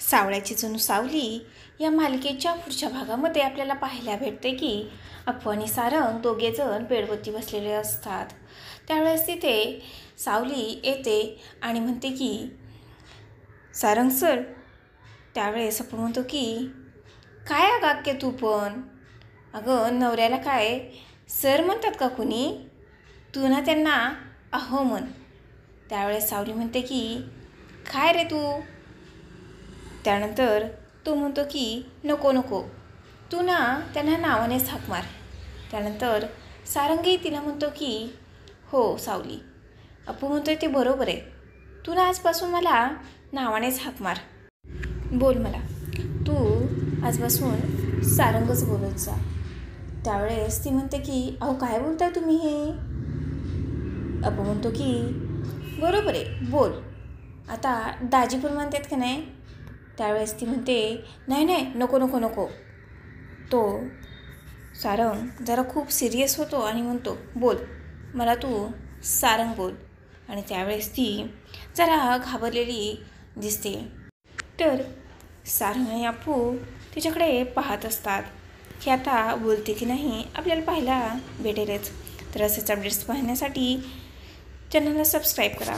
सावळ्याची जणू सावली या मालिकेच्या पुढच्या भागामध्ये आपल्याला पाहायला भेटते की अप्पू आणि सारंग दोघेजण बेडवरती बसलेले असतात. त्यावेळेस तिथे सावली येते आणि म्हणते की सारंग सर. त्यावेळेस अप्पू म्हणतो की काय अगाक्य तू पण, अगं नवऱ्याला काय सर म्हणतात का कुणी, तू ना त्यांना अहो म्हण. त्यावेळेस सावली म्हणते की काय रे तू. त्यानंतर तो म्हणतो की नको नको, तू ना त्यांना नावानेच हाक मार. त्यानंतर सारंगही तिला म्हणतो की हो सावली. अप्पू म्हणतोय ते बरोबर आहे, तू ना आजपासून मला नावानेच हाक मार. बोल मला, तू आजपासून सारंगच बोलत जा. त्यावेळेस ती म्हणते की अहो काय बोलताय तुम्ही हे. अप्पू म्हणतो की बरोबर आहे बोल, आता दाजी पण म्हणतात का नाही. त्यावेळेस ती म्हणते नाही नाही नको नको नको. तो सारंग जरा खूप सिरियस होतो आणि म्हणतो बोल मला तू सारंग बोल. आणि त्यावेळेस ती जरा घाबरलेली दिसते. तर सारंग आणि अप्पू तिच्याकडे पाहत असतात की आता बोलते की नाही आपल्याला पाहायला भेटेलच. तर असेच अपडेट्स पाहण्यासाठी चॅनलला सबस्क्राईब करा.